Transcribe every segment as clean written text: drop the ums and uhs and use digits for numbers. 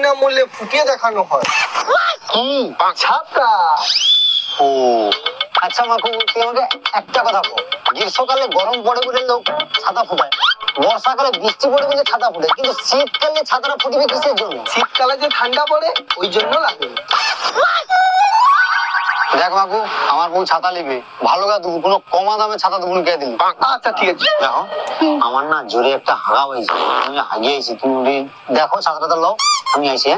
বিনামূল্যে ফুটিয়ে দেখানো হয়। কি ছাতা। ও আচ্ছা মাকু, তুই আমাকে একটা কথা বল, গ্রীষ্মকালে গরম পড়ে বলে লোক ছাতা ফুটায়, বর্ষাকালে বৃষ্টি পড়ে বলে ছাতা ফুটায়, কিন্তু শীতকালে ছাতাটা ফুটবে কিসের জন্য? শীতকালে যে ঠান্ডা পড়ে ওই জন্য লাগে। দেখ মাকু, আমার বউ ছাতা নিবে, ভালো করে দেবো, কোনো কমা দামে ছাতা দেবো কে দিবি? আচ্ছা ঠিক আছে। দেখো আমার না জোরে একটা হাগা হয়েছে, আমি হাগিয়ে আইছি, তুমি দেখো ছাতাটা লো, আমি আইছি।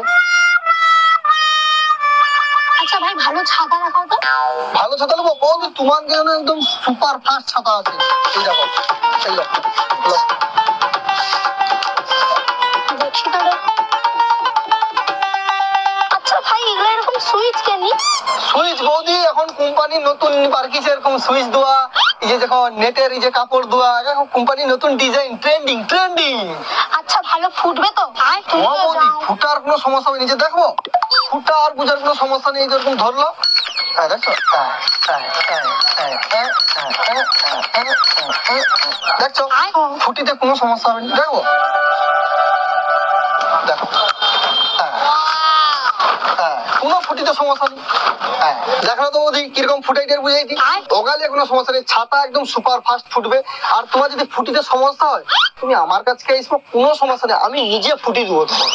আচ্ছা ভাই, ভালো ছাতা দেখাও তো। ভালো ছাতা নেবো বৌদি, তোমার জন্য একদম সুপার ফাস্ট ছাতা আছে। এই দেখো, এই দেখো, দেখি তো। আচ্ছা ভাই, এগুলো এরকম সুইচ কেন? সুইচ বৌদি এখন কোম্পানি নতুন বারকিছে এরকম সুইচ দেওয়া, এই যে দেখো নেটের এই যে কাপড় দেওয়া, এখন কোম্পানি নতুন ডিজাইন, ট্রেন্ডিং ট্রেন্ডিং। আচ্ছা ভালো ফুটবে তো? আয় তুমি তো বৌদি যাও। ফুটার কোনো সমস্যা নেই, নিজে দেখো ফুটার বুঝার কোনো সমস্যা নেই, যেরকম ধরলো দেখছো, দেখছো ফুটিতে কোনো সমস্যা হবে না, দেখো দেখো কোনো ফুটিতে সমস্যা নেই। দেখো তো বৌদি কিরকম ফুটাইটার বুঝাই দিই, ওগালে কোনো সমস্যা নেই, ছাতা একদম সুপার ফাস্ট ফুটবে। আর তোমার যদি ফুটিতে সমস্যা হয় তুমি আমার কাছে এসো, কোনো সমস্যা নেই, আমি নিজে ফুটি দেবো তোমার,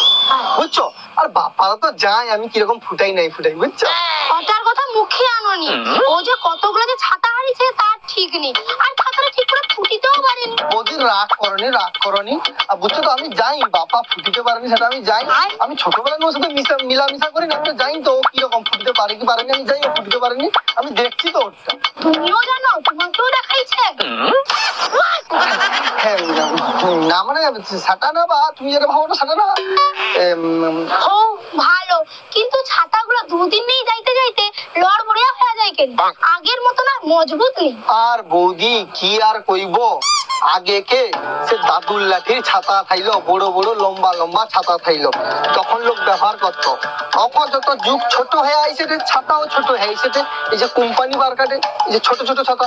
বুঝছো? আর বাপারা তো যায় আমি কিরকম ফুটাই নাই ফুটাই, বুঝছো? কথার কথা মুখে আনোনি, ও যে কতগুলো যে ছাতা হারিয়েছে তার ঠিক নেই, আর ছাতাটা ঠিক করে ফুটিতেও পারেনি। বৌদি রাগ করনি, রাগ করনি, আর বুঝছো তো আমি যাই, বাপা ফুটিতে পারেনি সেটা আমি যাই, আমি ছোটবেলায় ওর সাথে মিলামিশা করি না, আমি তো জানি তো ও কিরকম ফুটিতে পারে কি পারেনি, আমি যাই ও ফুটিতে পারেনি, আমি দেখছি তো ওরটা। তুমিও জানো, তোমাকেও দেখাইছে। হ্যাঁ না মানে সেটা না, বা তুমি যেটা ভাবো না সেটা না। ও ভালো, কিন্তু ছাতাগুলো দুদিন নেই যাইতে যাইতে লড়বড়িয়া হয়ে যায় কেন? আগের মতো না মজবুত নেই। আর বৌদি কি আর কইব, আগে কে সে দাদুর লাঠির ছাতা থাইলো, বড় বড় লম্বা লম্বা ছাতা থাইলো, তখন লোক ব্যবহার করতো। এখন যত যুগ ছোট হয়ে আইছে, ছাতাও ছোট হয়ে আইছে, এই যে কোম্পানি বারকাটে এই যে ছোট ছোট ছাতা,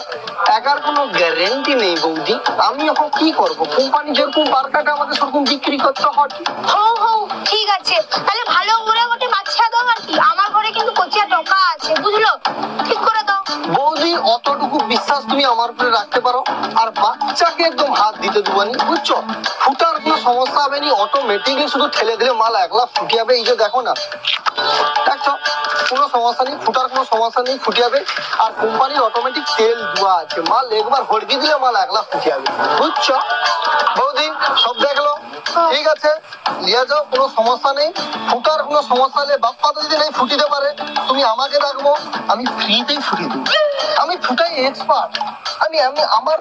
একার কোনো গ্যারেন্টি নেই বৌদি। আমি এখন কি করব, কোম্পানি যেরকম বারকাটে আমাদের সেরকম বিক্রি করতে হয়। হও হও ঠিক আছে, তাহলে ভালো করে গোটে বাচ্চা দাও আর কি, আমার ঘরে কিন্তু কচিয়া টাকা আছে, বুঝলো? ঠিক করে দাও। বৌদি অতটুকু বিশ্বাস তুমি আমার উপরে রাখতে পারো, আর বাচ্চাকে একদম হাত দিতে দেবো নি, বুঝছো? ফুটার কোনো সমস্যা হবে নি, অটোমেটিকলি শুধু ঠেলে দিলে মাল একলা ফুটে যাবে। এই যে দেখো না, দেখছো কোনো সমস্যা নেই, ফুটার কোনো সমস্যা নেই, ফুটে যাবে। আর কোম্পানির অটোমেটিক তেল দেওয়া আছে, মাল একবার হড়কি দিলে মাল একলা ফুটে যাবে, বুঝছো? বৌদি সব দেখলো ঠিক আছে, নিয়ে যাও, কোনো সমস্যা নেই। ফুটার কোনো সমস্যা হলে বাপ্পা তো যদি নেই ফুটিতে পারে, তুমি আমাকে রাখবো, আমি ফ্রিতেই ফুটিয়ে দেবো, আমি ফুটাই এক্সপার্ট। আমি আমি আমার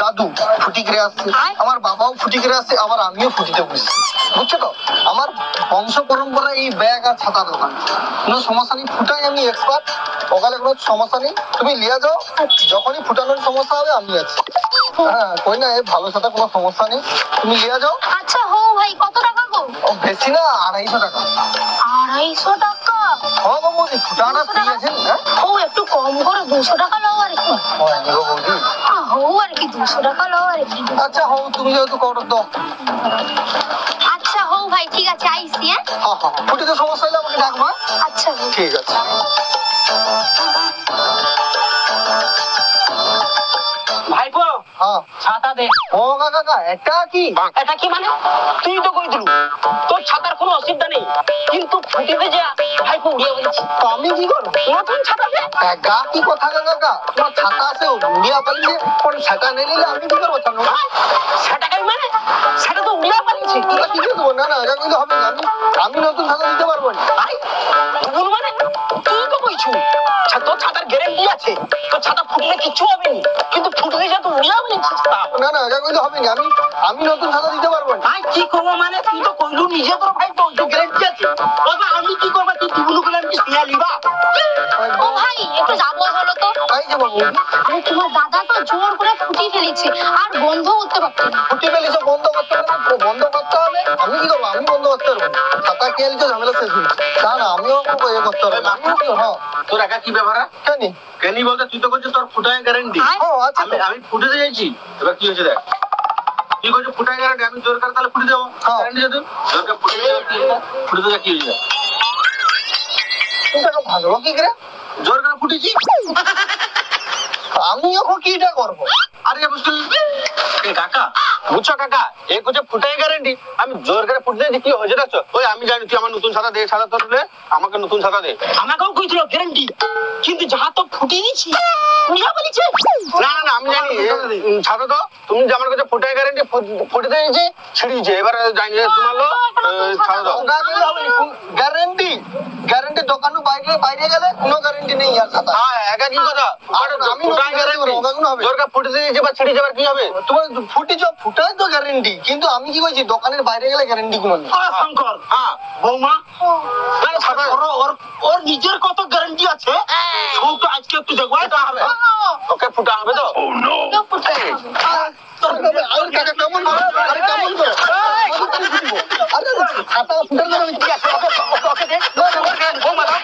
দাদু ফুটি করে আসছে, আমার বাবাও ফুটি করে আসছে, আবার আমিও ফুটিতে বসছি, বুঝছো তো? আমার বংশ পরম্পরা এই ব্যাগ আর ছাতা দোকান, কোনো সমস্যা নেই, ফুটাই আমি এক্সপার্ট, ওখানে কোনো সমস্যা নেই, তুমি লিয়ে যাও, যখনই ফুটানোর সমস্যা হবে আমি আছি। হ্যাঁ কই না, এই ভালো ছাতা, কোনো সমস্যা নেই, তুমি লিয়ে যাও। আচ্ছা হো ভাই, কত টাকা গো? ও বেশি না, 250 টাকা। 250 টাকা? হ্যাঁ গো বৌদি, ফুটানো ফ্রি আছে না? ও একটু কম করে 200 টাকা লও আর কি। হয় গো বৌদি। হো আর কি, 200 টাকা লও আর কি। আচ্ছা হও, তুমি যেহেতু করো তো। আচ্ছা হো ভাই, ঠিক আছে আইসি। হ্যাঁ হ্যাঁ ফুটিতে সমস্যা হলে আমাকে ডাকবা। আচ্ছা ঠিক আছে। ভাইপো হ্যাঁ ছাতা দে। ও কাকা, এটা কি? এটা কি মানে? তুই তো কই দিলু তোর ছাতার কোনো অসুবিধা নেই, কিন্তু ফুটিতে যা ভাইপো উড়িয়ে বলছি। তো আমি কি করবো? নতুন ছাতা দে। গা কি কথা কাকা, তোমার ছাতা আছে উড়িয়া পালিয়ে, পরে ছাতা নিয়ে নিলে আমি কি করবো? সেটা কাই মানে? সেটা তো উড়িয়ে পালিয়েছি। তোরা কি দেবো? না না, এটা কিন্তু হবে না, আমি নতুন ছাতা দিতে পারবো না। ভাই ভুল মানে? তুই তো কইছু তোর ছাতার গ্যারান্টি আছে, তোর ছাতা ফুটলে কিচ্ছু হবে না, কিন্তু ফুটলে যা তো উড়িয়ে বলছিস। না না, এটা কিন্তু হবে না, আমি নতুন ছাতা দিতে পারবো না। ভাই কি করবো মানে? তুই তো কইলু নিজে, তোর ভাই তো গ্যারান্টি আছে, ওটা আমি কি করবো? তুই দুগুলো করে আমি শুয়া লিবা। ও ভাই, একটু যাবো হলো তো। তাই যাবো আরে তোমার দাদা তো জোর করে ফুটি ফেলেছে, আর বন্ধ করতে পারছে না। ফুটি ফেলিস, বন্ধ করতে হবে, বন্ধ করতে হবে। আমি কি করবো? আমি বন্ধ করতে পারবো না, ছাতা খেলছো ঝামেলা শেষ হয়েছে। না না, আমিও ইয়ে করতে পারবো না। হ্যাঁ তোর একা কি ব্যাপার? কেন? কেনি বলতে তুই তো করছিস তোর ফুটায় গ্যারেন্টি। ও আচ্ছা, আমি ফুটেতে যাইছি, এবার কি হয়েছে দেখ। কি তুই কইছিস ফুটাই গ্যারান্টি, আমি জোর করে তাহলে ফুটে দেবো। হ্যাঁ। গ্যারান্টি যদি জোর করে ফুটে দেবো, ফুটে দেবো কি হয়ে যায়? ফুটাকে ভাগলো কি করে? জোর করে ফুটেছি। আমি এখন কিটা করবো? আরে বুঝলি কাকা, বুঝছো কাকা, এই কোচে ফুটাই গ্যারান্টি, আমি জোর করে ফুটে দিয়েছি, কি হয়েছে দেখছো? ওই আমি জানি তুই আমার নতুন ছাতা দে, ছাতা তোর দে, আমাকে নতুন ছাতা দে। আমাকেও কইছিল গ্যারান্টি, কিন্তু যাহা তো ফুটিয়ে দিছি উড়িয়া বলিছে। না না না, আমি জানি ছাতা তো তুমি যে আমার কাছে ফুটাই গ্যারান্টি ফুটে দিয়েছি, ছিড়িয়েছে, এবার জানি তোমার লো ছাতা দাও। গ্যারেন্টি গ্যারেন্টি দোকানে বাইরে বাইরে গেলে কোনো গ্যারেন্টি নেই আর খাতা। হ্যাঁ একই কথা, আমি ফুটাই গ্যারান্টি, জোর করে ফুটে দিয়েছে বা ছিড়িয়েছে, এবার কি হবে? তোমার ফুটাই তো গ্যারেন্টি, কিন্তু আমি কি বলছি দোকানের বাইরে গেলে গ্যারেন্টি কোনো নেই। শঙ্কর, হ্যাঁ বৌমা, না না, ছাতা ওর নিজের কত গ্যারান্টি আছে সবটা আজকে একটু দেখবো। ফুটা হবে, ওকে ফুটা হবে তো। কেউ ফুটতে হবে। আর কাকা কেমন করে? আরে কেমন করে? আরে খাতা ফুটার জন্য আমি কি আছে? ওকে দে, বৌমা দাও।